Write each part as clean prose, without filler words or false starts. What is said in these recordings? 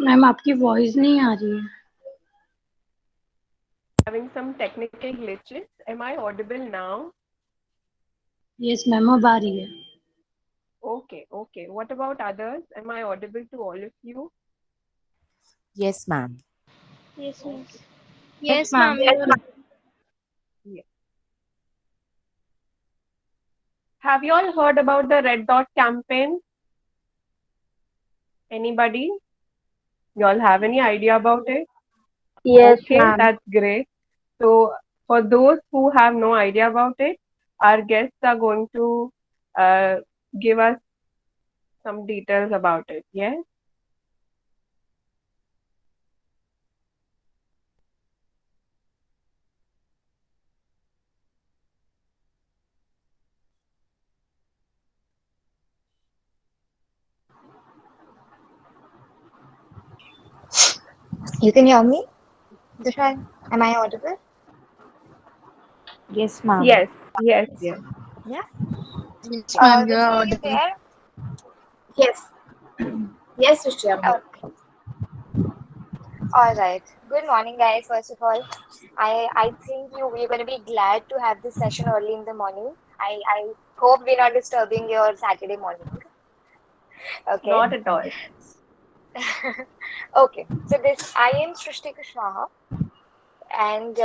Ma'am आपकी voice नहीं आ रही है। Having some technical glitches. Am I audible now? Yes ma'am अब आ रही है। Okay, okay. What about others? Am I audible to all of you? Yes, ma'am. Yes, Okay. yes. Yes, Yes, ma'am. ma'am, you are. Yeah. Have you all heard about the Red Dot campaign? Anybody? You all have any idea about it? Yes, Okay, ma'am. that's great. So, for those who have no idea about it, our guests are going to uh, give us some details about it. Yes? You can hear me, Dushan? Am I audible? Yes, ma'am. Yes, yes, yes. Yeah. Yes, ma'am, you are Ritu, are you audible. there? Yes. Yes, Srishti, I'm here. Okay. All right. Good morning, guys. First of all, I think we're going to be glad to have this session early in the morning. I hope we're not disturbing your Saturday morning. Okay. Not at all. Okay. So this I am Srishti Kushwaha, and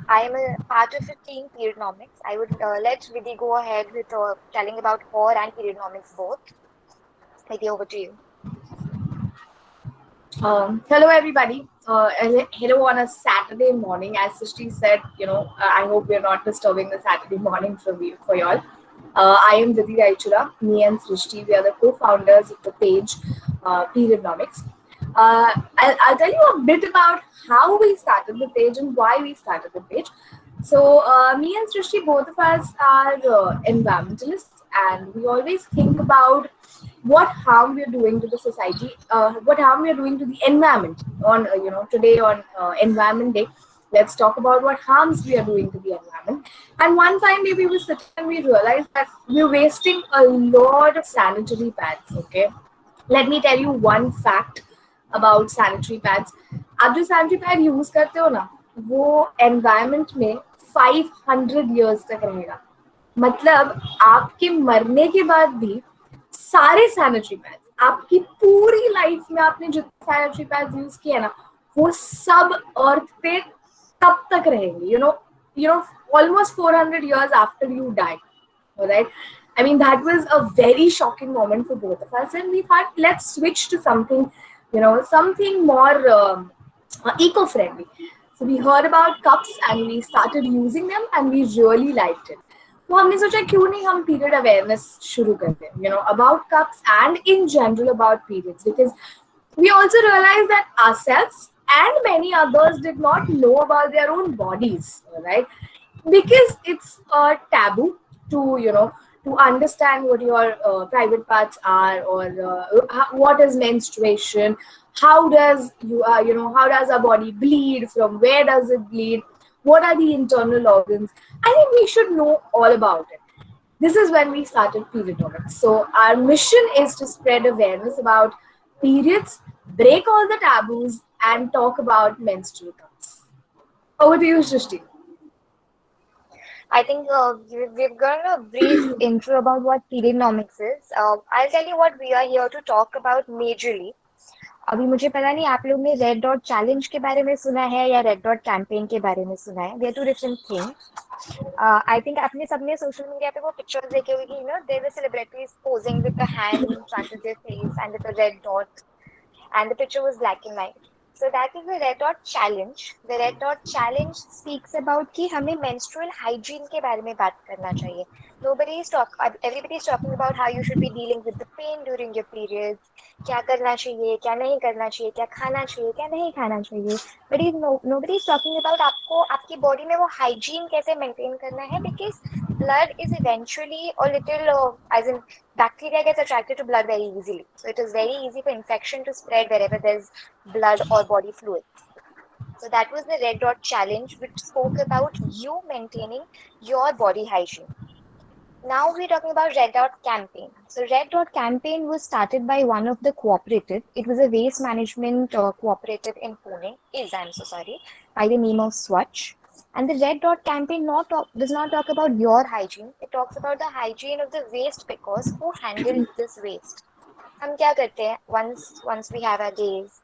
I am a part of a team Periodnomics. I would let Vidhi go ahead with telling about her and Periodnomics both. Vidhi, over to you. Hello, everybody. Hello on a Saturday morning. As Srishti said, I hope we're not disturbing the Saturday morning for y'all. I am Vidhi Raichura. Me and Srishti, we are the co-founders of the page Periodnomics. I'll tell you a bit about how we started the page and why we started the page. So, me and Srishti, both of us are environmentalists, and we always think about what harm we are doing to the society, what harm we are doing to the environment. On today on Environment Day, let's talk about what harms we are doing to the environment. And one fine day we were sitting and we realized that we're wasting a lot of sanitary pads. Okay, let me tell you one fact about sanitary pads. आप जो sanitary pad use करते हो ना, वो environment में 500 years तक रहेगा. मतलब आपके मरने के बाद भी सारे सैनिटरी पैड्स, आपकी पूरी लाइफ में आपने जितने सैनिटरी पैड्स यूज किए ना, वो सब अर्थ पे तब तक रहेंगे. You know, almost 400 years after you die. All right. I mean, that was a very shocking moment for both of us, and we thought, let's switch to something, something more eco-friendly. So we heard about cups and we started using them, and we really liked it. तो हमने सोचा क्यों नहीं हम period awareness शुरू करते हैं, about cups and in general about periods, because we also realized that ourselves and many others did not know about their own bodies, right? Because it's a taboo to to understand what your private parts are, or what is menstruation, how does how does our body bleed, from where does it bleed, what are the internal organs. I think we should know all about it. This is when we started Periodomics. So our mission is to spread awareness about periods, break all the taboos, and talk about menstrual cups. Over to you, Srishti. I think we've got a brief intro about what Periodomics is. I'll tell you what we are here to talk about majorly. अभी मुझे पता नहीं आप लोग ने red dot challenge के बारे में सुना है या रेड डॉट कैंपेन के बारे में सुना है. They are two different things. I think आपने सबने सोशल मीडिया पे वो पिक्चर्स देखे होंगे कि there were celebrities posing with the hand in front of their face and with the red dot, and the picture was black and white. So that is the Red Dot Challenge. The Red Dot Challenge speaks about कि हमें menstrual hygiene के बारे में बात करना चाहिए. Everybody is talking about how you should be dealing with the pain during your periods. क्या करना चाहिए, क्या नहीं करना चाहिए, क्या खाना चाहिए, क्या नहीं खाना चाहिए. But nobody is talking about आपको आपकी body में वो hygiene कैसे maintain करना है, because blood is eventually a little as in bacteria gets attracted to blood very easily. So it is very easy for infection to spread wherever there's blood or body fluid. So that was the Red Dot Challenge, which spoke about you maintaining your body hygiene. Now we're talking about Red Dot campaign. So Red Dot campaign was started by one of the cooperative. It was a waste management cooperative in Pune. I'm so sorry. By the name of Swatch. And the Red Dot campaign does not talk about your hygiene. It talks about the hygiene of the waste pickers who handle this waste. हम क्या करते हैं once we have our days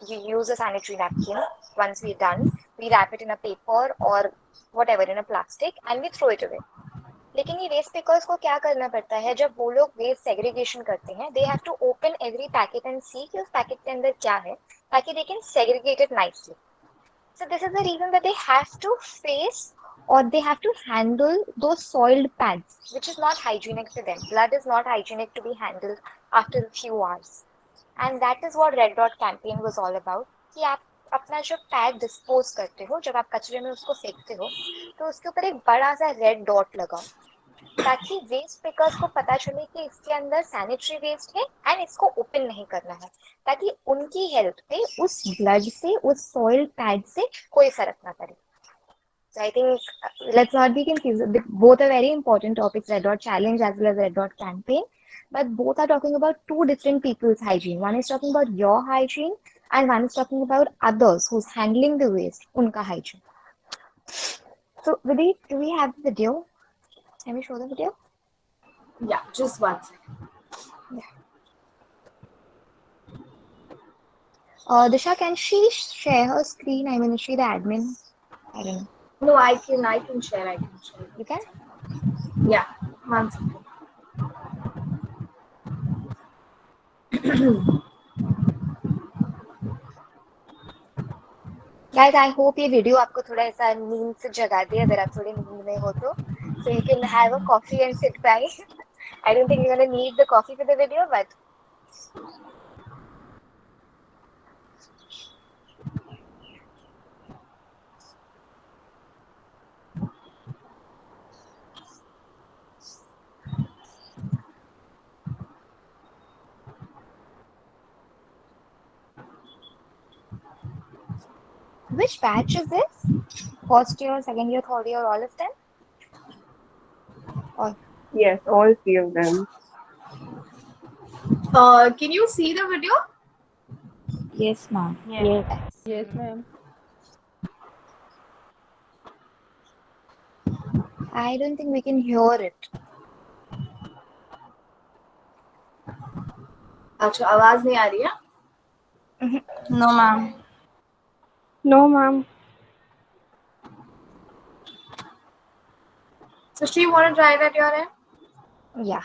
you use a sanitary napkin. Once we're done, we wrap it in a paper or whatever in a plastic and we throw it away. लेकिन ये waste pickers को क्या करना पड़ता है जब वो लोग वेस्ट सेग्रीगेशन करते हैं they have to open every packet and see कि उस पैकेट के अंदर क्या है ताकि they can segregate it nicely. So this is the reason that they have to face or they have to handle those soiled pads, which is not hygienic to them. Blood is not hygienic to be handled after a few hours. And that is what Red Dot campaign was all about. कि आप अपना जो pad dispose करते हो जब आप कचरे में उसको फेंकते हो तो उसके ऊपर एक बड़ा सा रेड डॉट लगाओ ताकि वेस्ट पिकर्स को पता चले कि इसके अंदर सैनिटरी वेस्ट है एंड इसको ओपन नहीं करना है ताकि उनकी हेल्थ पे उस ब्लड से उस सॉइल पैड से कोई फर्क ना पड़े. So I think let's not be confused. Both are very important topics, Red Dot Challenge as well as Red Dot Campaign. But both are talking about two different people's hygiene. One is talking about your hygiene and one is talking about others who's handling the waste, unka hygiene. So Vidhi, do we have the video? Can we show the video? Yeah, just 1 second. Disha, can she share her screen? I mean, is she the admin? I don't know. No, I can share. You can? Yeah, 1 second. Guys, I hope ये video आपको थोड़ा ऐसा नींद से जगा दे अगर आप थोड़ी नींद में हो तो. So you can have a coffee and sit by. I don't think you're gonna need the coffee for the video, but which batch is this? First year, second year, third year, all of them? Or Yes, all three of them. Can you see the video? Yes, ma'am. Yes, ma'am. I don't think we can hear it. अच्छा आवाज नहीं आ रही है? No, ma'am. No, ma'am. So do you want to try that your end? Yeah.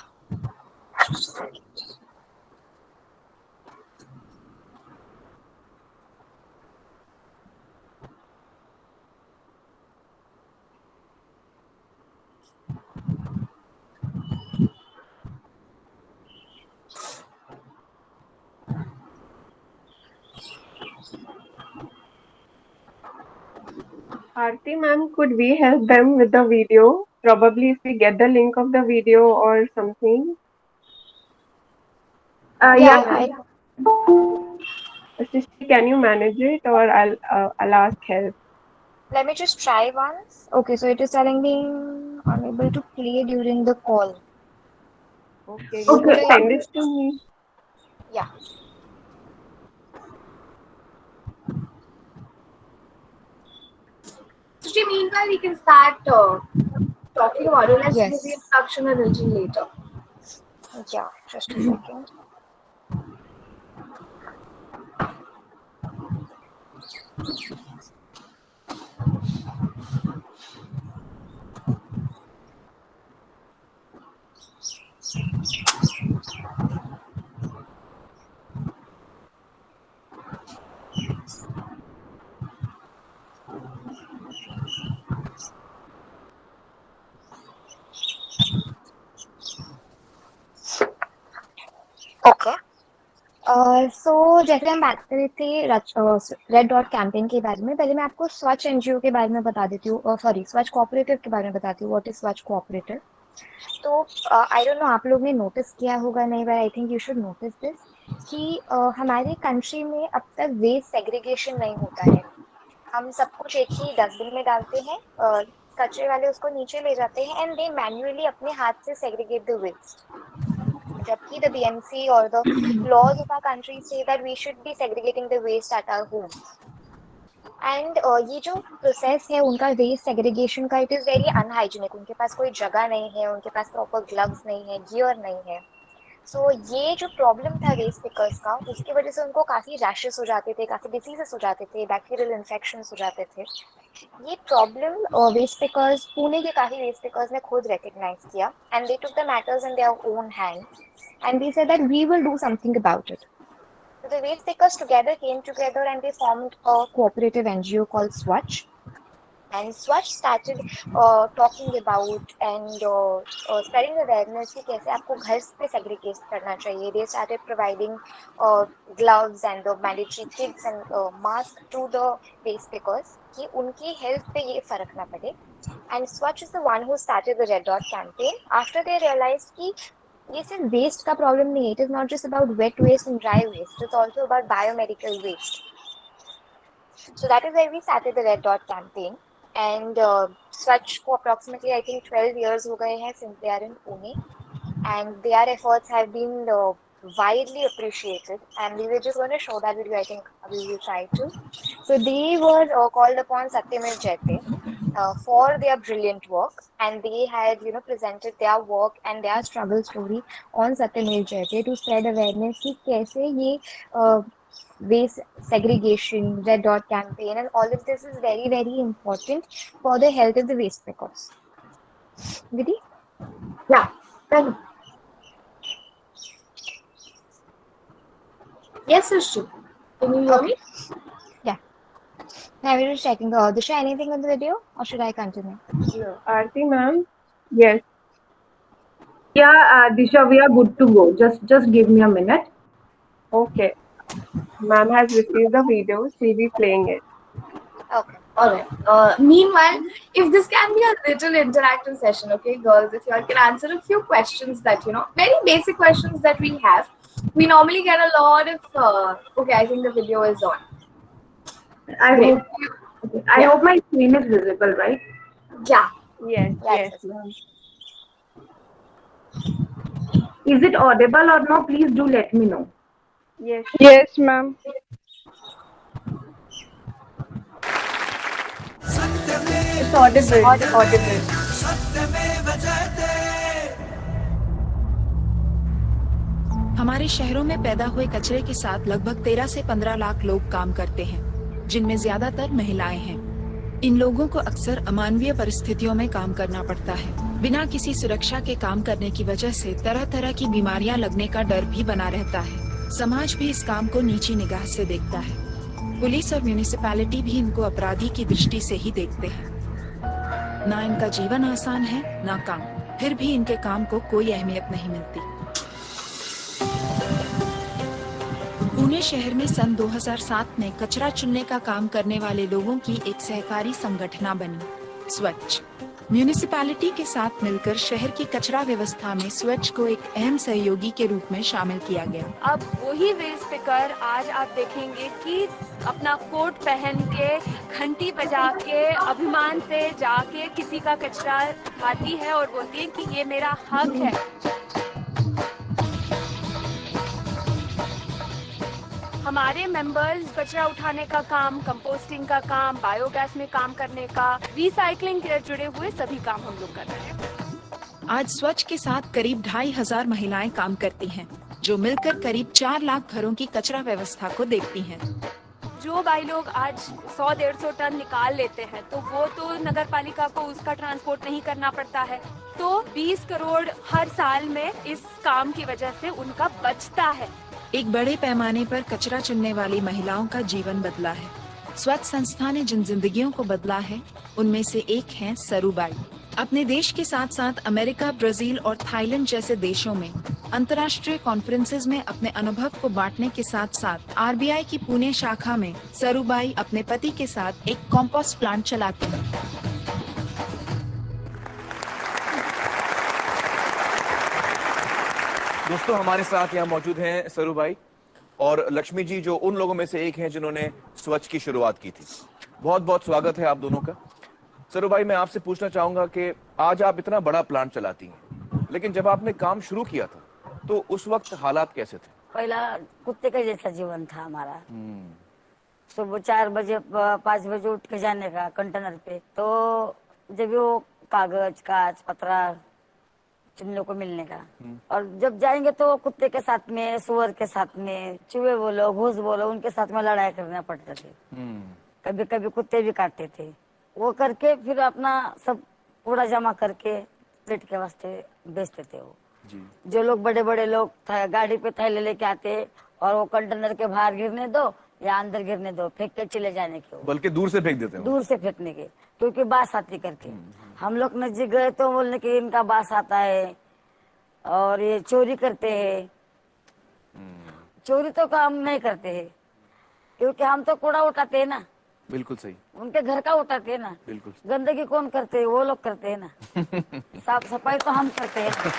Aarti ma'am, could we help them with the video? Probably if we get the link of the video or something. Yeah, right. Srishti, can you manage it or I'll ask help. Let me just try once. Okay, so it is telling me unable to play during the call. Okay, you can send it to me. Yeah. So meanwhile we can start talking about it. Let's Yes. give the introduction a little later. Yeah, just a second. Okay so जैसे हम बात कर रहे थे red dot campaign के बारे में. पहले मैं आपको स्वच्छ एनजीओ के बारे में बता देती हूँ. सॉरी, स्वच्छ कोऑपरेटिव के बारे में बताती हूँ. व्हाट इज स्वच्छ कोऑपरेटिव? तो आई डोंट नो आप लोग ने नोटिस किया होगा नहीं, but I think you should notice this कि हमारे कंट्री में अब तक वेस्ट सेग्रीगेशन नहीं होता है. हम सब कुछ एक ही डस्टबिन में डालते हैं. कचरे वाले उसको नीचे ले जाते हैं एंड दे मैन्युअली अपने हाथ से सेग्रीगेट द वेस्ट, जबकि द BMC और the laws of our country say that we should be segregating the waste at our home. And ये जो प्रोसेस है उनका वेस्ट सेग्रीगेशन का, इट इज़ वेरी अनहाइजीनिक. उनके पास कोई जगह नहीं है, उनके पास प्रॉपर ग्लव्स नहीं है, गियर नहीं है. सो ये जो प्रॉब्लम था वेस्ट पिकर्स का, उसकी वजह से उनको काफ़ी रैशेस हो जाते थे, काफ़ी डिसीजेस हो जाते थे, बैक्टीरियल इन्फेक्शंस हो जाते थे. ये प्रॉब्लम वेस्ट पिकर्स, पुणे के काफ़ी वेस्ट पिकर्स ने खुद रिकग्नाइज किया and they took the matters in their own hand and they said that we will do something about it. So the waste pickers came together and they formed a cooperative NGO called Swachh. And Swachh started talking about and spreading awareness कि कैसे आपको घर पे segregate करना चाहिए. They started providing gloves and the mandatory kits and masks to the waste pickers कि उनकी health पे ये फर्क ना पड़े. And Swachh is the one who started the Red Dot campaign after they realized कि ये सिर्फ वेस्ट का प्रॉब्लम नहीं है. It is not just about wet waste and dry waste, it's also about biomedical waste. So that is where we started the red dot campaign and Swachh को approximately I think 12 years हो गए हैं since they are in Pune and their efforts have been widely appreciated and we were just going to show that video. I think we will try to. So they were called upon Satyamir Jayate for their brilliant work and they had presented their work and their struggle story on Satyamir Jayate to spread awareness कि कैसे ये waste segregation, red dot campaign and all of this is very very important for the health of the waste pickers. Vidhi? Yeah, thank you. Yes, Srishti. Can you hear me? Yeah. Now we're just checking. Disha, anything on the video or should I continue? No. Aarti ma'am? Yes. Yeah, Disha, we are good to go. Just give me a minute. Okay. Ma'am has received the video. She'll be playing it. Okay. All right. Meanwhile, if this can be a little interactive session, okay, girls, if you all can answer a few questions that, very basic questions that we have. We normally get a lot of, okay, I think the video is on. I Great. hope my screen is visible, right? Yeah. Yes. Yes. Yes, ma'am. Is it audible or no? Please do let me know. Yes. Yes, ma'am. It's audible. Audible. हमारे शहरों में पैदा हुए कचरे के साथ लगभग 13 से 15 लाख लोग काम करते हैं, जिनमें ज्यादातर महिलाएं हैं। इन लोगों को अक्सर अमानवीय परिस्थितियों में काम करना पड़ता है। बिना किसी सुरक्षा के काम करने की वजह से तरह तरह की बीमारियां लगने का डर भी बना रहता है। समाज भी इस काम को नीची निगाह से देखता है। पुलिस और म्यूनिसिपैलिटी भी इनको अपराधी की दृष्टि से ही देखते हैं। ना इनका जीवन आसान है, ना काम, फिर भी इनके काम को कोई अहमियत नहीं मिलती। पुणे शहर में सन 2007 में कचरा चुनने का काम करने वाले लोगों की एक सहकारी संगठन बनी, स्वच्छ। म्यूनिसिपैलिटी के साथ मिलकर शहर की कचरा व्यवस्था में स्वच्छ को एक अहम सहयोगी के रूप में शामिल किया गया। अब वही वेस्ट पिकर आज आप देखेंगे कि अपना कोट पहन के, घंटी बजा के, अभिमान से जाके किसी का कचरा उठाती है और बोलती है कि ये मेरा हक है। हमारे मेंबर्स कचरा उठाने का काम, कंपोस्टिंग का काम, बायोगैस में काम करने का, रिसाइकलिंग से जुड़े हुए सभी काम हम लोग कर रहे हैं। आज स्वच्छ के साथ करीब 2500 महिलाएं काम करती हैं, जो मिलकर करीब 4 लाख घरों की कचरा व्यवस्था को देखती हैं। जो भाई लोग आज 100-150 टन निकाल लेते हैं, तो वो तो नगर पालिका को उसका ट्रांसपोर्ट नहीं करना पड़ता है, तो 20 करोड़ हर साल में इस काम की वजह से उनका बचता है। एक बड़े पैमाने पर कचरा चुनने वाली महिलाओं का जीवन बदला है। स्वच्छ संस्था ने जिन जिंदगियों को बदला है, उनमें से एक है सरूबाई। अपने देश के साथ साथ अमेरिका, ब्राजील और थाईलैंड जैसे देशों में अंतर्राष्ट्रीय कॉन्फ्रेंसेस में अपने अनुभव को बांटने के साथ साथ RBI की पुणे शाखा में सरूबाई अपने पति के साथ एक कंपोस्ट प्लांट चलाते हैं। दोस्तों, हमारे साथ यहाँ मौजूद हैं सरूबाई और लक्ष्मी जी, जो उन लोगों में से एक हैं जिन्होंने स्वच्छ की शुरुआत की थी। बहुत बहुत स्वागत है आप दोनों का। सरू भाई, मैं आपसे पूछना चाहूंगा कि आज आप इतना बड़ा प्लांट चलाती हैं, लेकिन जब आपने काम शुरू किया था तो उस वक्त हालात कैसे थे? पहला कुत्ते का जैसा जीवन था हमारा। सुबह 4 बजे 5 बजे उठ के जाने का कंटेनर पे, तो जब वो कागज कांच पतरा चुनने को मिलने का, और जब जाएंगे तो कुत्ते के साथ में, सुअर के साथ में, चूहे बोलो घूस बोलो, उनके साथ में लड़ाई करना पड़ते थे। कभी कभी कुत्ते भी काटते थे। वो करके फिर अपना सब कूड़ा जमा करके पेट के वास्ते बेचते थे वो जी। जो लोग बड़े बड़े लोग गाड़ी पे थैले लेके आते और वो कंटेनर के बाहर गिरने दो या अंदर गिरने दो, फेंक के चले जाने के, बल्कि दूर से फेंक देते हैं। दूर से फेंकने के, क्योंकि बास आती करके। हम लोग नजदीक गए तो बोलने की इनका बास आता है और ये चोरी करते हैं। चोरी तो काम नहीं करते हैं, क्योंकि हम तो कूड़ा उठाते हैं ना। बिल्कुल सही। उनके घर का उठाते हैं ना। बिल्कुल। गंदगी कौन करते है? वो लोग करते हैं ना। साफ सफाई तो हम करते हैं। तो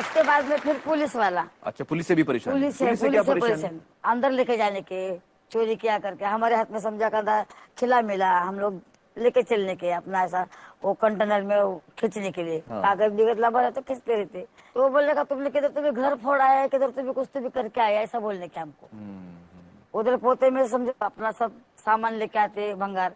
उसके बाद में फिर पुलिस वाला। अच्छा, पुलिस से भी परेशान? पुलिस से क्या परेशान? अंदर लेके जाने के, चोरी किया करके हमारे हाथ में समझा करता खिला मिला, हम लोग लेके चलने के अपना ऐसा वो कंटेनर में वो खींचने के लिए। कागज बिगड़ लगा तो खींचते रहते। तो वो बोलेगा तुमने किधर तुम्हें घर फोड़ा है, किधर तुम्हें कुछ तो भी करके आया, ऐसा बोलने के हमको। उधर पोते में समझो अपना सब सामान लेके आते भंगार,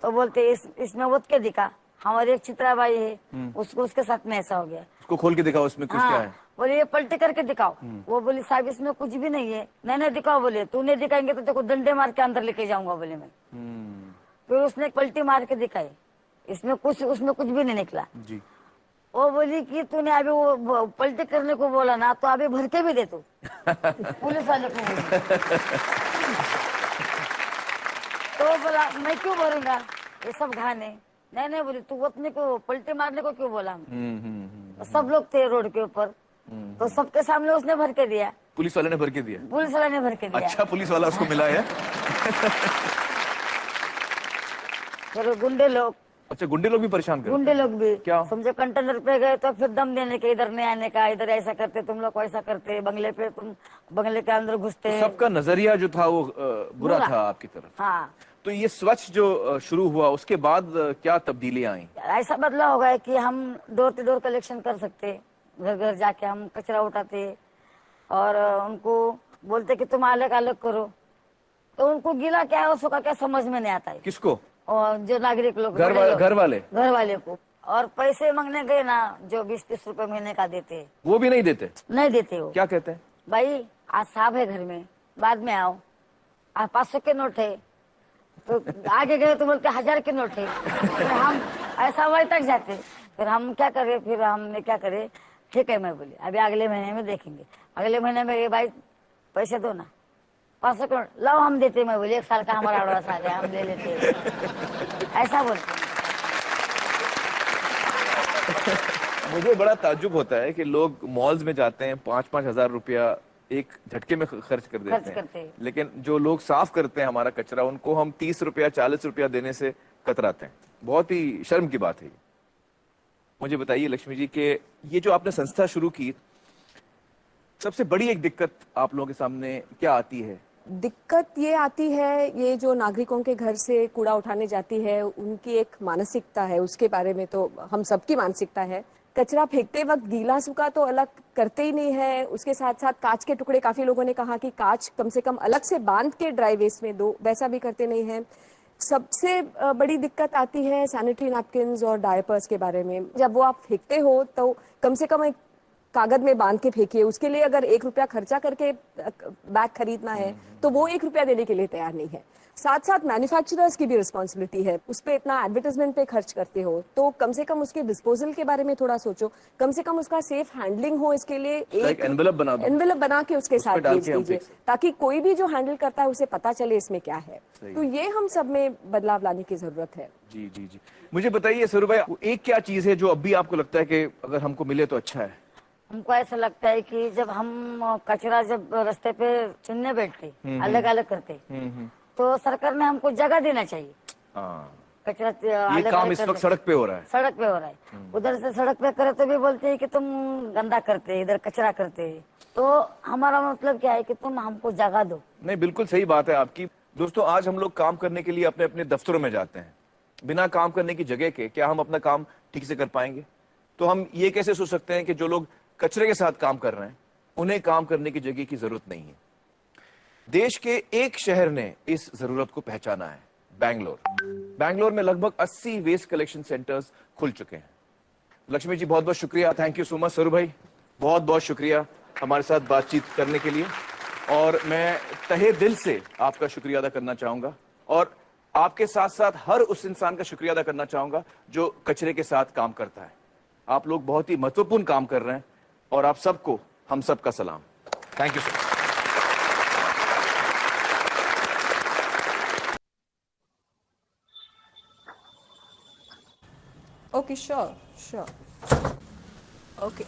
तो बोलते इसमें वोत के दिखा, हमारी एक चित्राबाई है, उसको उसके साथ में ऐसा हो गया। उसको खोल के दिखाओ, उसमें कुछ क्या है? बोले ये पलटी करके दिखाओ। वो बोली साहब इसमें कुछ भी नहीं है। नहीं दिखाओ। बोले तू नहीं दिखाएंगे तो देखो डंडे मार के अंदर लेके जाऊंगा, बोले मैं। फिर उसने पलटी मार के दिखाई, उसमें कुछ भी नहीं निकला जी। वो बोली कि तूने अभी वो पलटी करने को बोला ना, तो अभी भर के भी दे तू। पुलिस वाले को बोली। तो बोला मैं क्यों भरूंगा, ये सब घाने। नहीं बोली तू अपने को पलटी मारने को क्यों बोला। तो सब लोग थे रोड के ऊपर, तो सबके सामने उसने भर के दिया। पुलिस वाले ने भर के दिया? पुलिस वाले ने भर के दिया। अच्छा, पुलिस वाला उसको मिला है। फिर गुंडे लोग। अच्छा, गुंडे लोग भी परेशान करते? गुंडे लोग भी क्या समझो कंटेनर पे गए तो फिर दम देने के, इधर नहीं आने का, इधर ऐसा करते तुम लोग, ऐसा करते, बंगले पे तुम बंगले के अंदर घुसते। तो सबका नजरिया जो था वो बुरा था आपकी तरफ। हाँ। तो ये स्वच्छ जो शुरू हुआ उसके बाद क्या तब्दीलियां आई? ऐसा बदलाव हो गया कि हम डोर टू डोर कलेक्शन कर सकते, घर घर जाके हम कचरा उठाते और उनको बोलते कि तुम अलग अलग करो। तो उनको गीला क्या है उसका क्या समझ में नहीं आता है। किसको? और जो नागरिक लोग, घर वाले को। और पैसे मांगने गए ना, जो 20-30 रुपए महीने का देते, वो भी नहीं देते वो। क्या कहते हैं? भाई आज साहब है घर में, बाद में आओ। आज 500 के नोट है, तो आगे गए तो बोलते 1000 के नोट है। फिर हम ऐसा वही तक जाते। फिर हम क्या करे, फिर हमने क्या करे, ठीक है मैं बोली अभी अगले महीने में देखेंगे। अगले महीने में भाई पैसे दो ना, 500 के नोट लाओ, हम देते। मैं बोली 1 साल का हमारा एडवांस आ गया, हम ले लेते। ऐसा बोलते। मुझे बड़ा ताज्जुब होता है कि लोग मॉल्स में जाते हैं, 5-5 हजार रुपया एक झटके में खर्च कर देते हैं, लेकिन जो लोग साफ करते हैं हमारा कचरा, उनको हम 30 रुपया 40 रुपया देने से कतराते हैं। बहुत ही शर्म की बात है। मुझे बताइए लक्ष्मी जी कि ये जो आपने संस्था शुरू की, सबसे बड़ी एक दिक्कत आप लोगों के सामने क्या आती है? दिक्कत ये आती है, ये जो नागरिकों के घर से कूड़ा उठाने जाती है, उनकी एक मानसिकता है, उसके बारे में तो हम सबकी मानसिकता है। कचरा फेंकते वक्त गीला सूखा तो अलग करते ही नहीं है, उसके साथ साथ कांच के टुकड़े, काफी लोगों ने कहा कि कांच कम से कम अलग से बांध के ड्राई वेस्ट में दो, वैसा भी करते नहीं है। सबसे बड़ी दिक्कत आती है सैनिटरी नैपकिन्स और डायपर्स के बारे में। जब वो आप फेंकते हो तो कम से कम एक कागज में बांध के फेंकिए। उसके लिए अगर 1 रुपया खर्चा करके बैग खरीदना है तो वो 1 रुपया देने के लिए तैयार नहीं है। साथ साथ मैन्युफैक्चरर्स की भी रिस्पॉन्सिबिलिटी है, उस पर इतना एडवर्टाइजमेंट पे खर्च करते हो तो कम से कम उसके डिस्पोजल के बारे में थोड़ा सोचो, कम से कम उसका सेफ हैंडलिंग हो। इसके लिए एक एनवेलप बना के उसके साथ भेज दीजिए, ताकि कोई भी जो हैंडल करता है उसे पता चले इसमें क्या है। तो ये हम सब में बदलाव लाने की जरूरत है। जी जी जी। मुझे बताइए सरू भाई, एक क्या चीज है जो अब भी आपको लगता है कि अगर हमको मिले तो अच्छा है? हमको ऐसा लगता है कि जब हम कचरा जब रास्ते पे चुनने बैठते, अलग अलग करते, तो सरकार ने हमको जगह देना चाहिए। कचरा ये काम इस वक्त सड़क पे हो रहा है। उधर से सड़क पे करे तो भी बोलते हैं कि तुम गंदा करते, इधर कचरा करते। तो हमारा मतलब क्या है कि तुम हमको जगह दो। नहीं, बिल्कुल सही बात है आपकी। दोस्तों, आज हम लोग काम करने के लिए अपने अपने दफ्तरों में जाते हैं, बिना काम करने की जगह के क्या हम अपना काम ठीक से कर पाएंगे? तो हम ये कैसे सोच सकते हैं कि जो लोग कचरे के साथ काम कर रहे हैं उन्हें काम करने की जगह की जरूरत नहीं है? देश के एक शहर ने इस जरूरत को पहचाना है, बैंगलोर। बैंगलोर में लगभग 80 वेस्ट कलेक्शन सेंटर्स खुल चुके हैं। लक्ष्मी जी बहुत बहुत शुक्रिया, थैंक यू सो मच। सरू भाई बहुत बहुत शुक्रिया हमारे साथ बातचीत करने के लिए, और मैं तहे दिल से आपका शुक्रिया अदा करना चाहूंगा, और आपके साथ साथ हर उस इंसान का शुक्रिया अदा करना चाहूंगा जो कचरे के साथ काम करता है। आप लोग बहुत ही महत्वपूर्ण काम कर रहे हैं, और आप सबको हम सबका सलाम। Thank you sir. Okay, sure. Okay.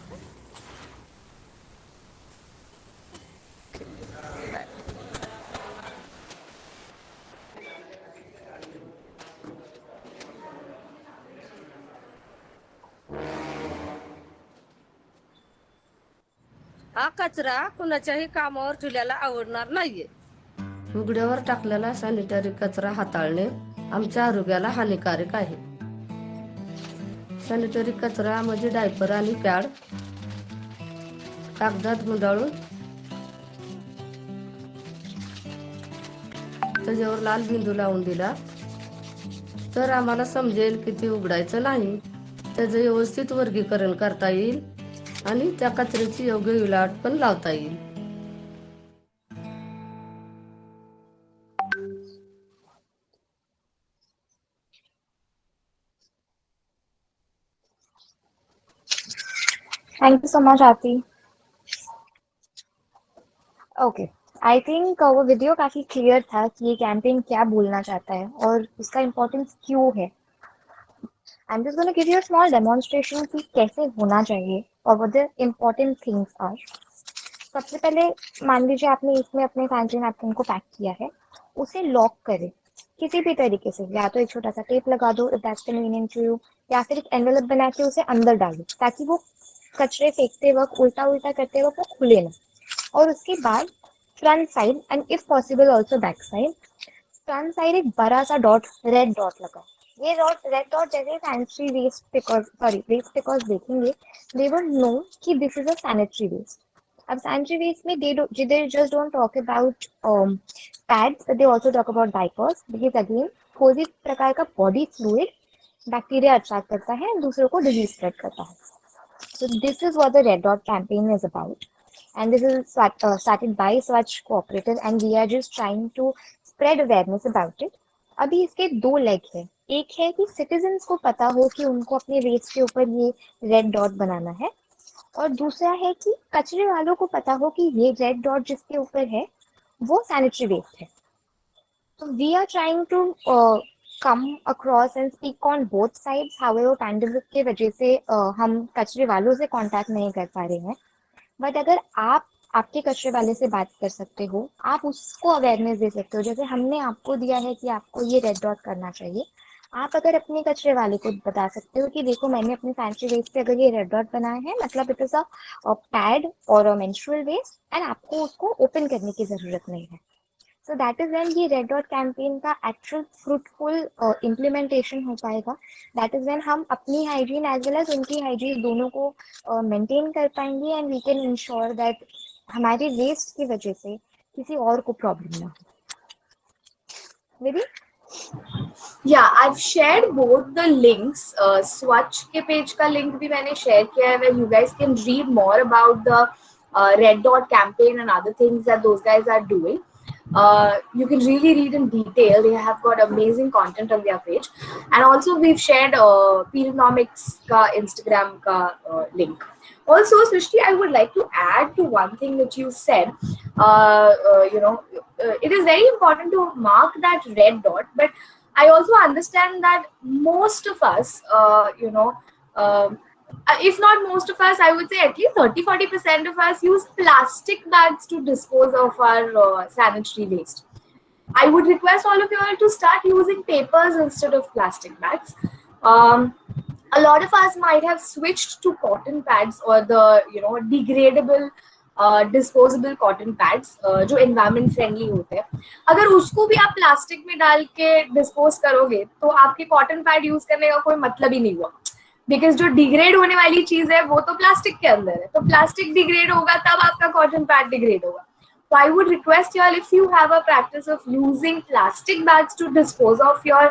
हा कचरा कुणाच्याही कामावर ठेवल्याला आवडणार नाहीये. उघड्यावर टाकलेला सॅनिटरी कचरा हाताळणे आमच्या आरोग्याला हानिकारक आहे. सॅनिटरी कचरा म्हणजे डायपर आणि पॅड कागदात गुंडाळून त्याच्यावर लाल बिंदू लावून दिला तर आम्हाला समजेल की ते उघडायचं नाही. त्याचं व्यवस्थित वर्गीकरण करता येईल आणि त्या कचऱ्याची योग्य विल्हेवाट पण लावता येईल. Thank you so much, Aarti. Okay, I think वो वीडियो काफी क्लियर था कि ये कैंपेन क्या बोलना चाहता है और उसका इम्पोर्टेंस क्यों है. I'm just going to give you a small demonstration कि कैसे होना चाहिए और what the important things are. सबसे पहले मान लीजिए आपने इसमें अपने सैनिटरी नैपकिन को पैक किया है, उसे लॉक करें किसी भी तरीके से, या तो एक छोटा सा टेप लगा दो if that's convenient to you, या फिर एक एनवेलप बना के उसे अंदर डालो ताकि वो कचरे फेंकते वक्त उल्टा उल्टा करते वक्त वो खुले ना. और उसके बाद front side and if possible also back side, front side एक बड़ा सा डॉट, रेड डॉट लगा. ये रेड डॉट जैसे सैनिटरी वेस्ट पिकर्स देखेंगे दे विल नो कि this is a sanitary waste. अब सैनिटरी वेस्ट में they just don't talk about pads, but they also talk about diapers, because again कोई भी प्रकार का बॉडी फ्लूइड बैक्टीरिया अट्रैक्ट करता है, दूसरों को डिजीज स्प्रेड करता है. So this is what the Red Dot campaign is about, and this is started by Swachh Cooperative, and we are just trying to spread awareness about it. अभी इसके दो leg है. एक है कि सिटीजन्स को पता हो कि उनको अपने वेस्ट के ऊपर ये रेड डॉट बनाना है, और दूसरा है कि कचरे वालों को पता हो कि ये रेड डॉट जिसके ऊपर है वो सैनिटरी वेस्ट है. So we are trying to come across and speak on both sides. However, pandemic के वजह से हम कचरे वालों से कांटेक्ट नहीं कर पा रहे हैं, बट अगर आप आपके कचरे वाले से बात कर सकते हो, आप उसको अवेयरनेस दे सकते हो. जैसे हमने आपको दिया है कि आपको ये रेड डॉट करना चाहिए, आप अगर अपने कचरे वाले को बता सकते हो कि देखो मैंने अपने सैनिटरी वेस्ट पे अगर ये रेड डॉट बनाया है, मतलब इट इज अ पैड और अ मेंस्ट्रुअल वेस्ट, एंड आपको उसको ओपन करने की जरूरत नहीं है. So that is when ये रेड डॉट कैंपेन का एक्चुअल फ्रूटफुल इम्प्लीमेंटेशन हो पाएगा. दैट इज व्हेन हम अपनी हाइजीन एज वेल एज उनकी हाइजीन दोनों को मेंटेन कर पाएंगे, and we can ensure that हमारे वेस्ट की वजह से किसी और को प्रॉब्लम ना हो. Vidhi? Yeah, I've shared both the links. Swachh के पेज का लिंक भी मैंने शेयर किया है, where you guys can read more about the Red Dot campaign and other things that those guys are doing. You can really read in detail. They have got amazing content on their page, and also we've shared Pedonomics ka Instagram ka link. Also, Srishti, I would like to add to one thing that you said. It is very important to mark that red dot, but I also understand that most of us, if not most of us, I would say at least 30-40% of us use plastic bags to dispose of our sanitary waste. I would request all of you all to start using papers instead of plastic bags. A lot of us might have switched to cotton pads or the degradable disposable cotton pads जो environment friendly होते हैं, अगर उसको भी आप plastic में डाल के डिस्पोज करोगे तो आपके कॉटन पैड यूज करने का कोई मतलब ही नहीं हुआ, बिकॉज जो डिग्रेड होने वाली चीज है वो तो प्लास्टिक के अंदर है, तो प्लास्टिक डिग्रेड होगा तब आपका कॉटन पैड डिग्रेड होगा. So I would request you all, if you have a practice of using plastic bags to dispose of your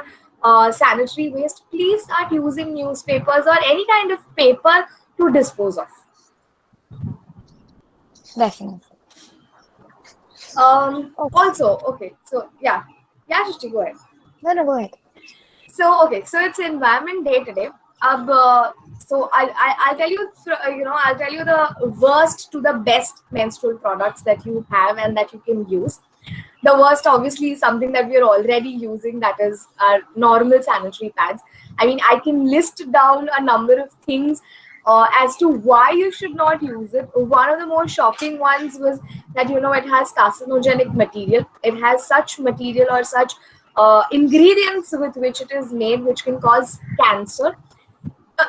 sanitary waste, please start using newspapers or any kind of paper to dispose of. Definitely. Also, okay, so yeah, Shrishti, go ahead. No, go ahead. So okay, so it's Environment Day today. So I'll tell you, I'll tell you the worst to the best menstrual products that you have and that you can use. The worst, obviously, is something that we are already using, that is our normal sanitary pads. I mean, I can list down a number of things as to why you should not use it. One of the most shocking ones was that, it has carcinogenic material. It has such material or such ingredients with which it is made, which can cause cancer.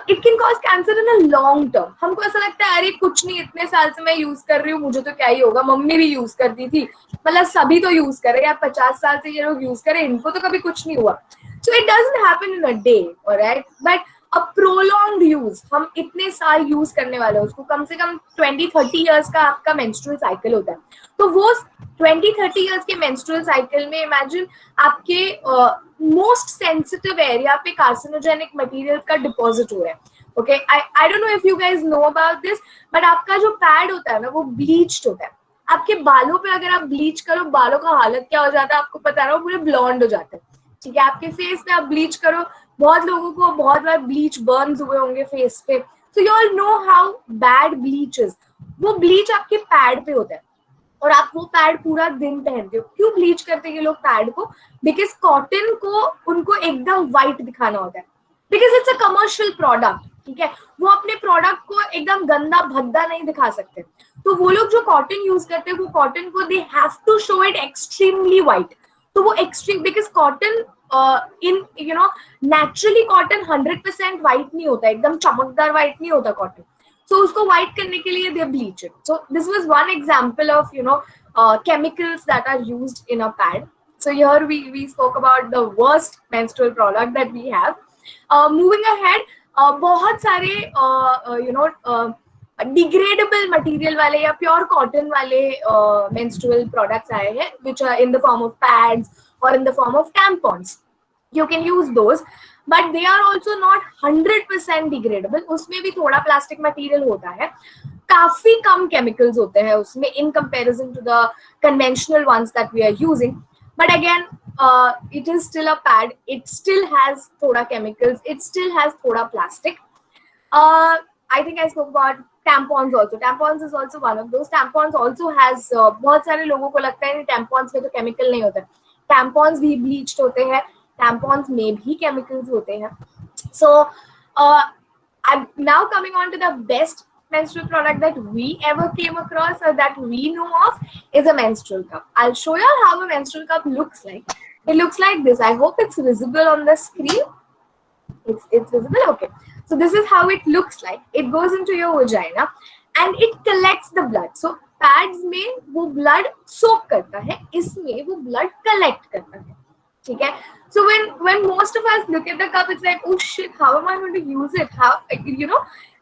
It can cause cancer in a long term. हमको ऐसा लगता है अरे कुछ नहीं, इतने साल से मैं यूज कर रही हूँ, मुझे तो क्या ही होगा, मम्मी भी यूज करती थी, मतलब सभी तो यूज कर रहे हैं, 50 साल से ये लोग यूज कर रहे हैं, इनको तो कभी कुछ नहीं हुआ. So it doesn't happen in a day, alright? But a prolonged use, हम इतने साल यूज करने वाले हैं उसको, कम से कम 20-30 years का आपका menstrual cycle होता है. तो वो 20-30 years के menstrual cycle में इमेजिन आपके मोस्ट सेंसिटिव एरिया पे कार्सिनोजेनिक मटेरियल का डिपॉजिट हो रहा है. Okay, I don't know if you guys know about this, but आपका जो पैड होता है ना वो ब्लीच्ड होता है. आपके बालों पे अगर आप ब्लीच करो, बालों का हालत क्या हो जाता है आपको पता ना, पूरे ब्लॉन्ड हो जाते हैं. ठीक है, आपके फेस पे आप ब्लीच करो, बहुत लोगों को बहुत बार ब्लीच बर्न्स हुए होंगे फेस पे. So you all know how bad bleach is. वो ब्लीच आपके पैड पे होता है और आप वो पैड पूरा दिन पहनते हो. क्यों ब्लीच करते हैं ये लोग पैड को? बिकॉज कॉटन को उनको एकदम व्हाइट दिखाना होता है, because it's a commercial product. ठीक है, वो अपने प्रोडक्ट को एकदम गंदा भद्दा नहीं दिखा सकते, तो वो लोग जो कॉटन यूज करते हैं वो कॉटन को they have to show it extremely white. तो वो extreme, because cotton in naturally cotton 100% white नहीं होता, एकदम चमकदार व्हाइट नहीं होता कॉटन. So उसको white करने के लिए they bleach it. So this was one example of chemicals that are used in a pad. So here we spoke about the worst menstrual product that we have. Moving ahead, बहुत सारे degradable material वाले या pure cotton वाले menstrual products आए हैं, which are in the form of pads or in the form of tampons. You can use those, but they are also not 100% degradable. उसमें भी थोड़ा plastic material होता है, काफी कम chemicals होते हैं उसमें in comparison to the conventional ones that we are using. But again, it is still a pad. It still has थोड़ा chemicals. It still has थोड़ा plastic. I think I spoke about tampons also. Tampons is also one of those. Tampons also has बहुत सारे लोगों को लगता है tampons में तो chemical नहीं होता. Tampons भी bleached होते हैं. Tampons में भी chemicals होते हैं. So, I'm now coming on to the best menstrual product that we ever came across or that we know of is a menstrual cup. I'll show you how a menstrual cup looks like. It looks like this. I hope it's visible on the screen. It's visible? Okay. So this is how it looks like. It goes into your vagina and it collects the blood. So pads में वो blood soak करता है, इसमें वो blood collect करता है. ठीक है? So when most of us look at the cup, it's like, oh shit, how am I going to use it? How,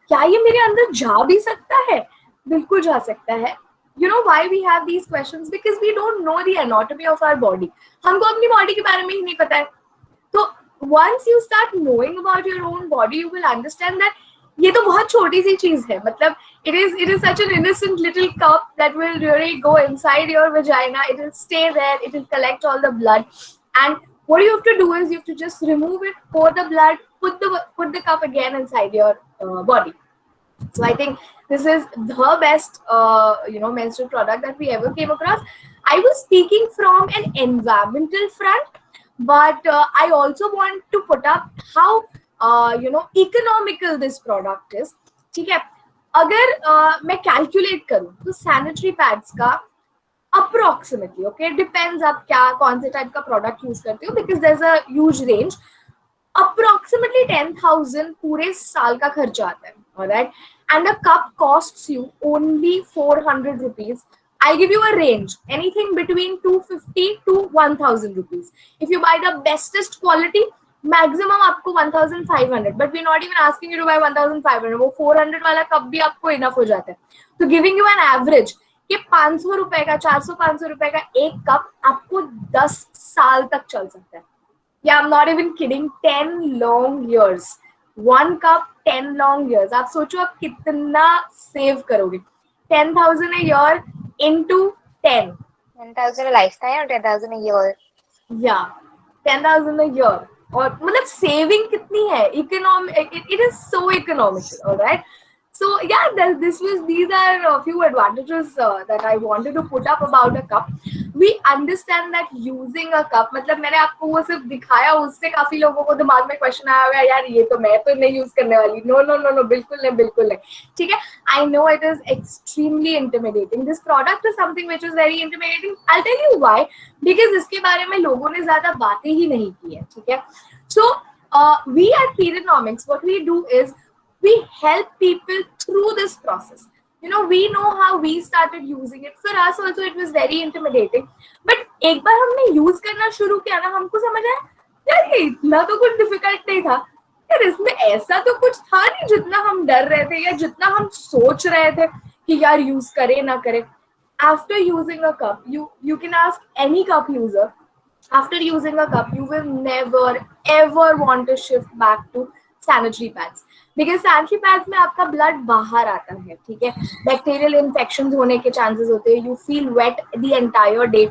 क्या ये मेरे अंदर जा भी सकता है? बिल्कुल जा सकता है. You know why we have these questions? Because we don't know the anatomy of our body. हमको अपनी body के बारे में ही नहीं पता है. तो once you start knowing about your own body, you will understand that ये तो बहुत छोटी सी चीज है. मतलब it is such an innocent little cup that will really go inside your vagina. It will stay there. It will collect all the blood. And what you have to do is you have to just remove it, pour the blood, put the cup again inside your body. So I think this is the best menstrual product that we ever came across. I was speaking from an environmental front, but I also want to put up how economical this product is. ठीक है, अगर मैं calculate करूँ तो sanitary pads का approximately, okay, depends आप क्या कौन से type का product use करते हो, because there's a huge range. Approximately 10,000 पूरे साल का खर्चा आता है, alright? and a cup costs you only 400 rupees, I'll give you a range, anything between 250 to 1000 rupees. If you buy the bestest quality, maximum आपको 1500, but we're not even asking you to buy 1500, वो 400 वाला cup भी आपको enough हो जाता है. तो giving you an average कि 500 रुपए का 400-500 रुपए का एक कप आपको 10 साल तक चल सकता है. Yeah, I'm not even kidding. 10 long years. One cup, 10 long years. आप सोचो आप कितना सेव करोगे. 10,000 a year into 10. 10,000 a lifetime or 10,000 a year? Yeah, 10,000 a year. और मतलब सेविंग कितनी है? It is so economical, all right? So yeah, these are a few advantages that I wanted to put up about a cup. We understand that using a cup, मतलब मैंने आपको वो सिर्फ दिखाया, उससे काफी लोगों को दिमाग में क्वेश्चन आया होगा, यार ये तो मैं तो नहीं यूज करने वाली. No, बिल्कुल नहीं. ठीक है, I know it is extremely intimidating. This product is something which is very intimidating. I'll tell you why. Because इसके बारे में लोगों ने ज्यादा बातें ही नहीं की है. ठीक है, so we at Periodonomics, what we do is we help people through this process. You know, we know how we started using it. For us also it was very intimidating. But एक बार हमने use करना शुरू किया ना, हमको समझ आया यार ये इतना तो कुछ डिफिकल्ट नहीं था. यार इसमें ऐसा तो कुछ था नहीं जितना हम डर रहे थे या जितना हम सोच रहे थे कि यार यूज करें ना करें. After using a cup, you can ask any cup user. After using a cup, you will never ever want to shift back to sanitary pads. Because sanitary pads में आपका blood बाहर आता है. ठीक है, बैक्टीरियल इन्फेक्शंस होने के chances होते हैं. You feel wet the entire day.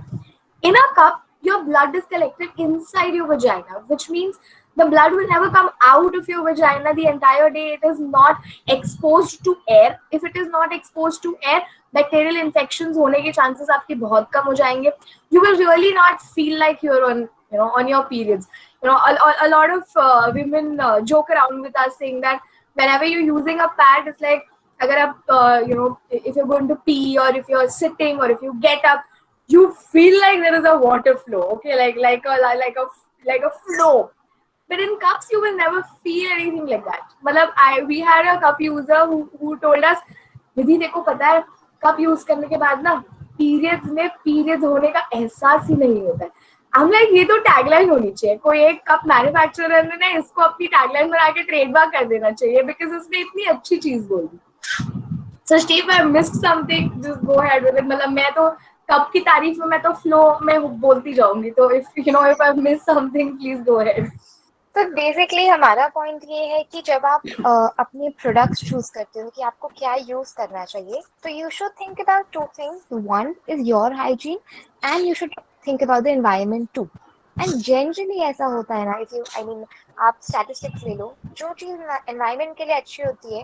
In a cup, your blood is collected inside your vagina, which means the blood will never come out of your vagina the entire day. It is not exposed to air. If it is not exposed to air, bacterial infections होने के chances आपके बहुत कम हो जाएंगे. You will really not feel like you're on your periods. You know, a lot of women joke around with us saying that whenever you're using a pad, it's like अगर आप if you're going to pee or if you're sitting or if you get up, you feel like there is a water flow. Okay, like a flow. But in cups, you will never feel anything like that. मतलब we had a cup user who told us, विधि देखो पता है cup use करने के बाद ना periods होने का एहसास ही नहीं होता है. हम लाइक ये तो टैगलाइन होनी चाहिए. कोई एक कप मैन्युफैक्चरर ने इसको अपनी टैगलाइन बना के ट्रेडमार्क कर देना चाहिए, बिकॉज उसने इतनी अच्छी चीज बोल दी. So Steve, I missed something, just go ahead with it. मतलब मैं तो कप की तारीफ में मैं तो फ्लो में बोलती जाऊंगी. तो if I miss something, please go ahead. तो बेसिकली हमारा पॉइंट ये है कि जब आप अपने प्रोडक्ट्स चूज करते हो कि आपको क्या यूज करना चाहिए, तो you should think about two things. One is your hygiene and you should think about the environment too. And generally ऐसा होता है ना, आप statistics ले लो, जो चीज environment के लिए अच्छी होती है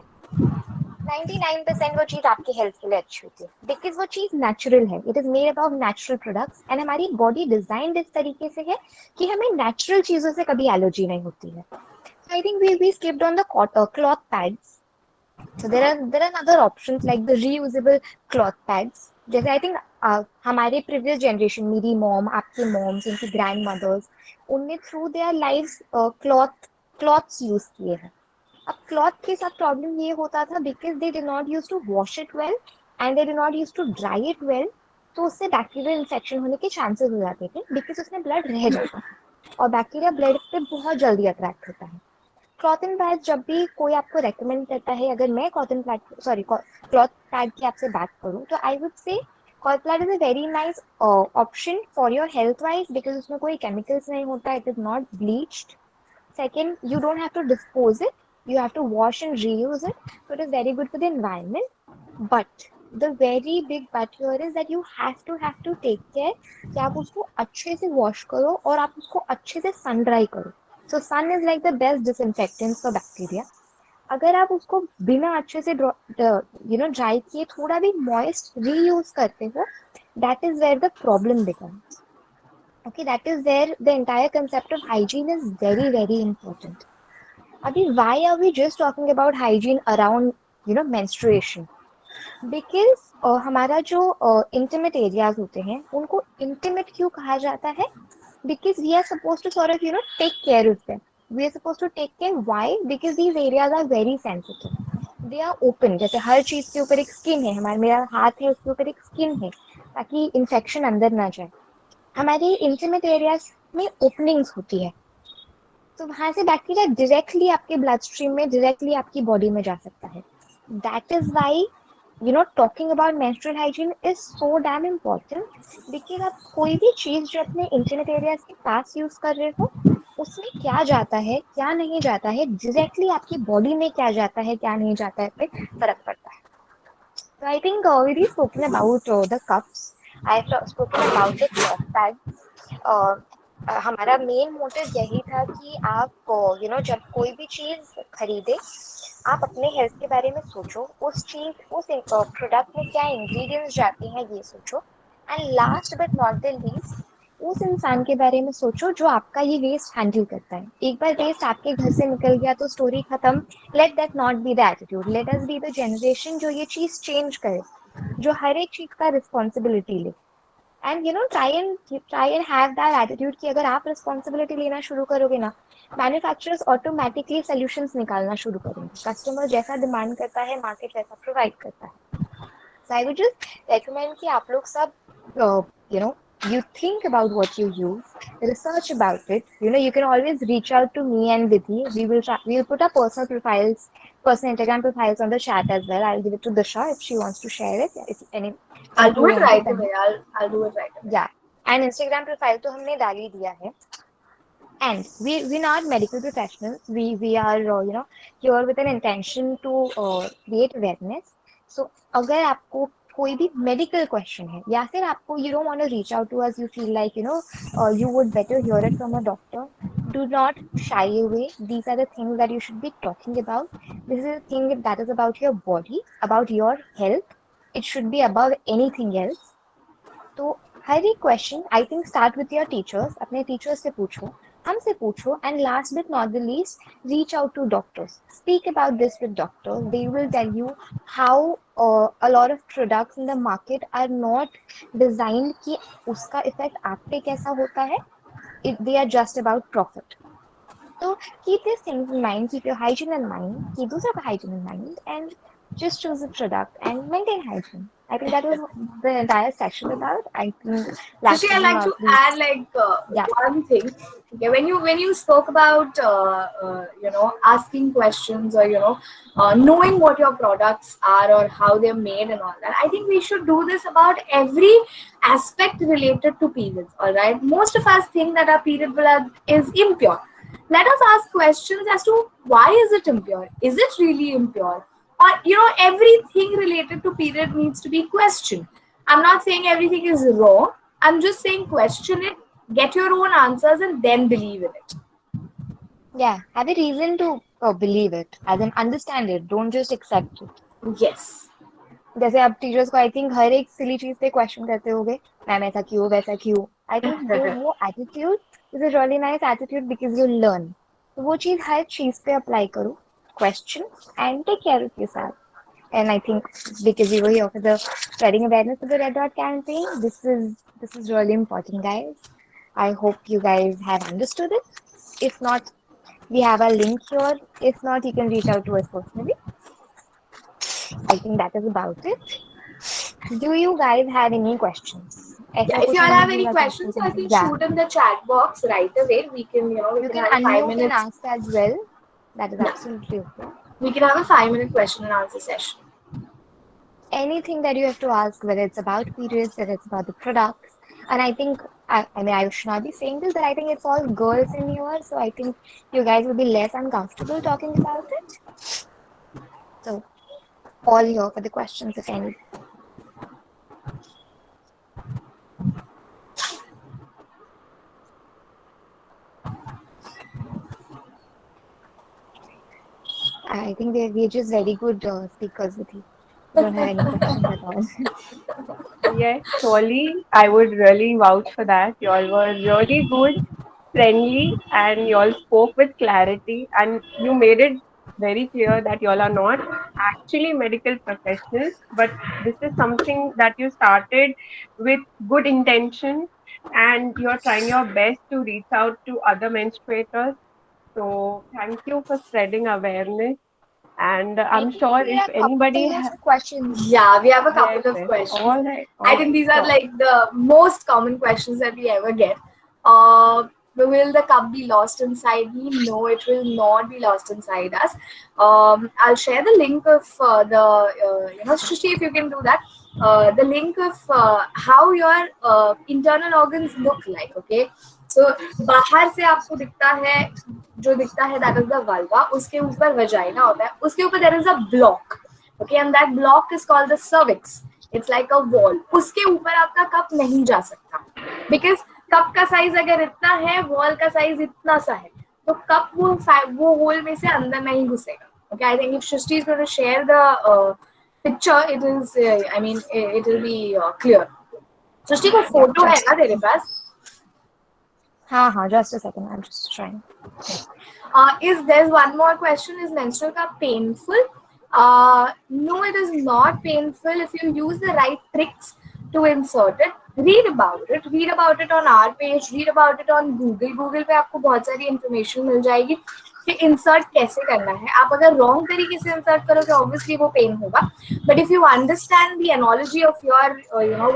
99% वो चीज आपकी हेल्थ के लिए अच्छी होती है, बिकॉज वो चीज नेचुरल है. It is made up of natural products and हमारी बॉडी डिजाइंड इस तरीके से है कि हमें नेचुरल चीजों से कभी एलर्जी नहीं होती है. I think we skipped on the cloth pads. So there are other options like the reusable cloth pads. जैसे आई थिंक हमारे प्रीवियस जनरेशन, मेरी मॉम, आपकी मॉम्स, उनकी ग्रैंड मदर्स, उनने through their lives clothes use किए हैं. अब cloth के साथ प्रॉब्लम ये होता था because they did not use to wash it well and they did not use to dry it well. तो उससे बैक्टीरियल इन्फेक्शन होने के चांसेस हो जाते थे बिकॉज उसमें ब्लड रह जाता है और बैक्टीरिया ब्लड पे बहुत जल्दी अट्रैक्ट होता है. क्लॉथिंग पैड जब भी कोई आपको रेकमेंड करता है, अगर मैं क्लॉथ पैड की आपसे बात करूं, तो I would say cloth pad is a very nice option for your health wise because उसमें कोई केमिकल्स नहीं होता. It is not bleached. Second, you don't have to dispose it, you have to wash and reuse it, so it is very good for the environment. But the very big but here is that you have to take care कि आप उसको अच्छे से wash करो और आप उसको अच्छे से sun dry करो. So sun is like the best disinfectant for bacteria. अगर आप उसको बिना अच्छे से dry किए थोड़ा भी moist reuse करते हो, that is where the problem becomes. Okay, that is where the entire concept of hygiene is very, very important. अभी why are we just talking about hygiene around menstruation? Because हमारा जो intimate areas होते हैं उनको intimate क्यों कहा जाता है? Because we are supposed to sort of take care of them. We are supposed to take care. Why? Because these areas are very sensitive. They are open, जैसे हर चीज के ऊपर एक स्किन है, मेरा हाथ है उसके ऊपर एक स्किन है ताकि इन्फेक्शन अंदर ना जाए। हमारे इंटीमेट एरियाज में ओपनिंग्स होती है, तो वहां से बैक्टीरिया डायरेक्टली आपके ब्लड स्ट्रीम में, डायरेक्टली आपकी बॉडी में जा सकता है। That is why talking about menstrual hygiene is so damn important, because आप कोई भी चीज जो अपने इंटीमेट एरियाज के पास यूज कर रहे हो, उसमें क्या जाता है क्या नहीं जाता है, डायरेक्टली आपकी बॉडी में क्या जाता है क्या नहीं जाता है पे फर्क पड़ता है। So I think we've spoken about the cups. I've spoken about the cloth bag. हमारा मेन मोटिव यही था कि आप जब कोई भी चीज खरीदे, आप अपने हेल्थ के बारे में सोचो, उस प्रोडक्ट में क्या इंग्रेडिएंट्स जाते हैं ये सोचो, and last but not the least उस इंसान के बारे में सोचो जो आपका ये वेस्ट हैंडल करता है। एक बार वेस्ट आपके घर से निकल गया तो स्टोरी खत्म। Let that not be the attitude, let us be the generation जो ये चीज चेंज करे, जो हर एक चीज का रिस्पॉन्सिबिलिटी ले, and try and have that attitude कि अगर आप रिस्पॉन्सिबिलिटी लेना शुरू करोगे ना, मैन्युफैक्चरर्स ऑटोमेटिकली सॉल्यूशंस निकालना शुरू करेंगे। कस्टमर जैसा डिमांड करता है, मार्केट वैसा प्रोवाइड करता है। सो आई वुड जस्ट रेकमेंड कि आप लोग सब you think about what you use, research about it. You can always reach out to me and Vidhi. We'll put our personal Instagram profiles on the chat as well. I'll give it to Disha if she wants to share it. I'll do it right away. I'll do it right away. Yeah. And Instagram profile तो हमने डाल ही दिया है. And we're not medical professionals. We are here with an intention to create awareness. So अगर आपको कोई भी medical question है, या फिर आपको you don't want to reach out to us, you feel like you would better hear it from a doctor, do not shy away. These are the things that you should be talking about. This is a thing that is about your body, about your health. It should be above anything else. तो हर एक question I think start with your teachers, अपने teachers से पूछो, हमसे पूछो, and last but not the least reach out to doctors, speak about this with doctors. They will tell you how a lot of products in the market are not designed कि उसका effect आप पे कैसा होता है. They are just about profit. So keep these things in mind, keep your hygiene in mind, keep दूसरा hygiene in mind, and just choose a product and maintain hygiene. I think that was the entire session about. I think Actually, I'd like to add one thing. Okay, when you spoke about asking questions or knowing what your products are or how they're made and all that, I think we should do this about every aspect related to periods. All right, most of us think that our period blood is impure. Let us ask questions as to why is it impure? Is it really impure? Or everything related to period needs to be questioned. I'm not saying everything is wrong. I'm just saying question it, get your own answers, and then believe in it. Yeah, have a reason to believe it, as in understand it. Don't just accept it. Yes. जैसे आप teachers को I think हर एक सिली चीज पे question करते होगे, ma'am ऐसा क्यों वैसा क्यों. आई थिंक वो attitude is a really nice attitude because you learn. तो वो चीज हर चीज पे अप्लाई करो, question and take care of yourself. And I think because we were here for the spreading awareness of the Red Dot campaign, this is really important, guys. I hope you guys have understood it. If not, we have a link here. If not, you can reach out to us personally. I think that is about it. Do you guys have any questions? Yeah, if you all have any questions, you can shoot in the chat box right away. We can, we can have 5 minutes. You can ask as well. That is absolutely okay. We can have a 5-minute question and answer session. Anything that you have to ask, whether it's about periods, whether it's about the products. And I think, I mean, I should not be saying this, but I think it's all girls in here. So I think you guys will be less uncomfortable talking about it. So, all here for the questions, if any. I think we're just very good speakers with you. Don't have any questions at all. Yes, surely I would really vouch for that. You all were really good, friendly, and you all spoke with clarity, and you made it very clear that you all are not actually medical professionals, but this is something that you started with good intention, and you're trying your best to reach out to other menstruators. So thank you for spreading awareness. And I'm sure if anybody has questions. Yeah, we have a couple Yes, of yes. questions. All right. I think these are Sure. like the most common questions that we ever get. Will the cup be lost inside me? No, it will not be lost inside us. I'll share the link of Shristi, if you can do that. The link of how your internal organs look like. Okay, so बाहर से आपको दिखता है, जो दिखता है that is the vulva. उसके ऊपर vagina होता है. उसके ऊपर there is a block. Okay, and that block is called the cervix. It's like a wall. उसके ऊपर आपका कप नहीं जा सकता, because कप का साइज अगर इतना है, वॉल का साइज इतना सा है, तो कप वो होल में से अंदर नहीं घुसेगा. Okay, I think if Shrishti is going to share the picture, it is, I mean, it will be clear. Shrishti, को फोटो है ना तेरे पास? हाँ, just a second, I'm just trying. There's one more question. Is menstrual cup painful? No, it is not painful if you use the right tricks to insert it. Read about it on our page, read about it on Google पे आपको बहुत सारी information मिल जाएगी कि insert कैसे करना है. आप अगर wrong तरीके से insert करोगे, obviously वो pain होगा. But if you understand the analogy of your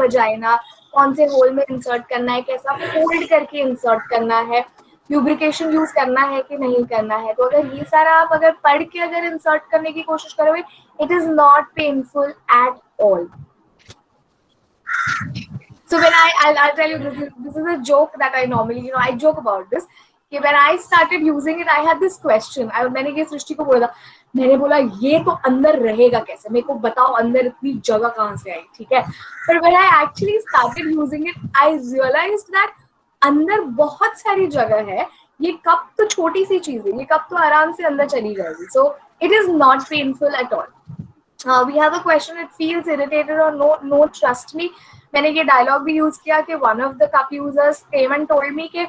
vagina, कौन से hole में insert करना है, कैसा fold करके insert करना है, ल्यूब्रिकेशन यूज करना है कि नहीं करना है, तो अगर ये सारा आप अगर पढ़ के अगर इंसर्ट करने की कोशिश करोगे, it is not painful at all. So when I'll tell you this is a joke that I normally I joke about this कि when I started using it I had this question. मैंने ये सृष्टि को बोला, मैंने बोला ये तो अंदर रहेगा कैसे, मेरे को बताओ अंदर इतनी जगह कहाँ से आई, ठीक है. But when I actually started using it I realized that अंदर बहुत सारी जगह है. ये कप तो छोटी सी चीज है, ये कप तो आराम से अंदर चली जाएगी. So it is not painful at all. We have a question. It feels irritated or no, trust me. मैंने ये डायलॉग भी यूज किया कि one of the cup users came and told me कि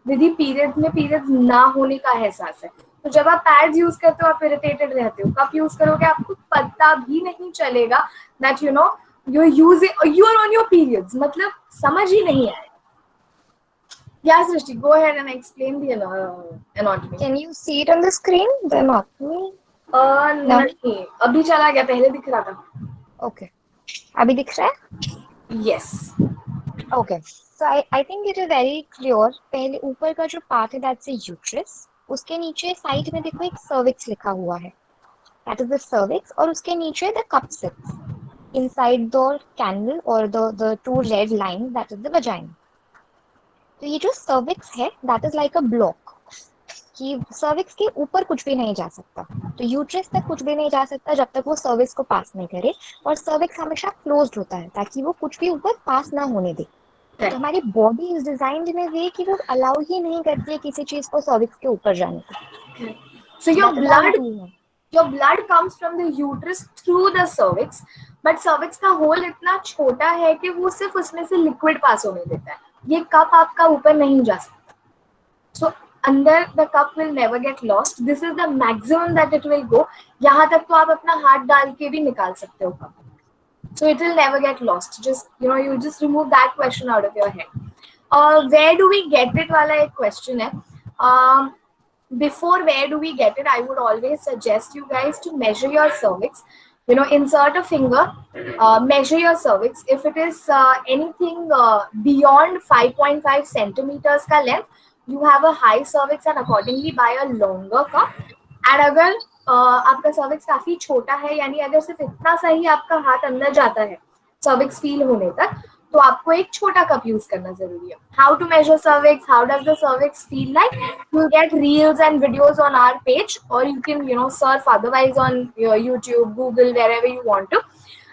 दीदी पीरियड्स ना होने का एहसास है. तो जब आप पैड्स यूज करते हो आप इरिटेटेड रहते हो, कप यूज करोगे आपको पता भी नहीं चलेगा that you are on your periods. मतलब समझ ही नहीं आए. Yeah, Srishti, go ahead and explain the anatomy. Can you see it on the screen? The anatomy? नहीं, अभी चला गया, पहले दिख रहा था. Okay. अभी दिख रहा है? Yes. Okay. So I think it is very clear. पहले ऊपर का जो part है that's a uterus. उसके नीचे साइड में देखो एक cervix लिखा हुआ है. That is the cervix. और उसके नीचे the cup sits inside the canal or the two red lines, that is the vagina. तो ये जो cervix है that is like a block. कि cervix के ऊपर कुछ भी नहीं जा सकता, तो यूट्रस तक कुछ भी नहीं जा सकता जब तक वो cervix को पास नहीं करे. और cervix हमेशा क्लोज्ड होता है ताकि वो कुछ भी ऊपर पास ना होने दे. तो हमारी बॉडी इज डिजाइन्ड इन अ वे कि वो अलाउ ही नहीं करती है किसी चीज को cervix के ऊपर जाने को. So your blood comes from the uterus through the cervix, but cervix का होल इतना छोटा है कि वो सिर्फ उसमें से लिक्विड पास होने देता है. ये कप आपका ऊपर नहीं जा सकता. So अंदर the cup will never get lost. This is the maximum that it will go. यहाँ तक तो आप अपना हाथ डाल के भी निकाल सकते हो cup. So it will never get lost. Just you just remove that question out of your head. Where do we get it वाला एक question है. Before where do we get it, I would always suggest you guys to measure your cervix. Insert a finger, measure your cervix. If it is anything beyond 5.5 centimeters का length, you have a high cervix and accordingly buy a longer cup. And अगर आपका cervix काफी छोटा है, यानी अगर सिर्फ इतना सा ही आपका हाथ अंदर जाता है cervix feel होने तक, तो आपको एक छोटा कप यूज करना जरूरी है. How to measure cervix? How does the cervix feel like? You'll get reels and videos on our page, or you can surf otherwise on YouTube, Google, wherever you want to.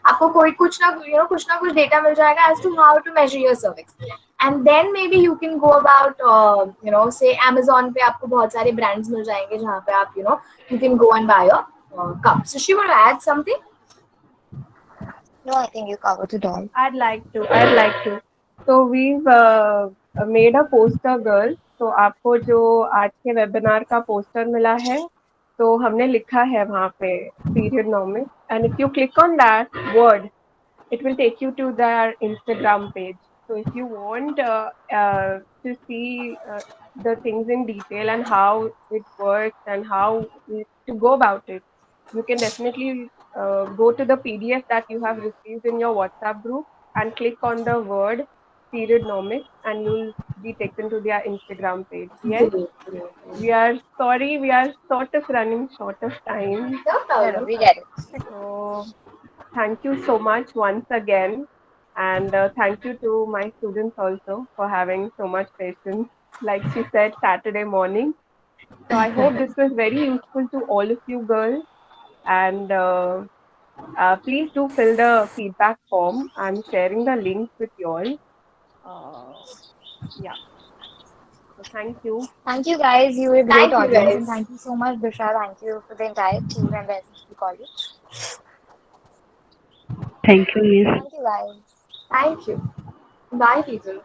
आपको कुछ ना कुछ data मिल जाएगा as to how to measure your cervix. And then maybe you can go about say Amazon पे आपको बहुत सारे brands मिल जाएंगे जहाँ पे आप you can go and buy a cup. So she want to add something? No, I think you covered it all. I'd like to. So we've made a poster, girl. तो आपको जो आज के वेबिनार का पोस्टर मिला है, तो हमने लिखा है वहाँ पे period nomics, and if you click on that word, it will take you to their Instagram page. So if you want to see the things in detail and how it works and how to go about it, you can definitely go to the PDF that you have received in your WhatsApp group and click on the word Periodnomics, and you'll be taken to their Instagram page. Yes, we are sorry, we are sort of running short of time. No, we get it. So thank you so much once again, and thank you to my students also for having so much patience. Like she said, Saturday morning. So I hope this was very useful to all of you girls, and please do fill the feedback form. I'm sharing the link with you all. Yeah. So thank you. Thank you guys. You were a great Thank you, audience, and guys. thank you so much, Disha. Thank you for the entire team and the SSP college. Thank you, Miss. Thank you guys. Thank you. Bye, teacher.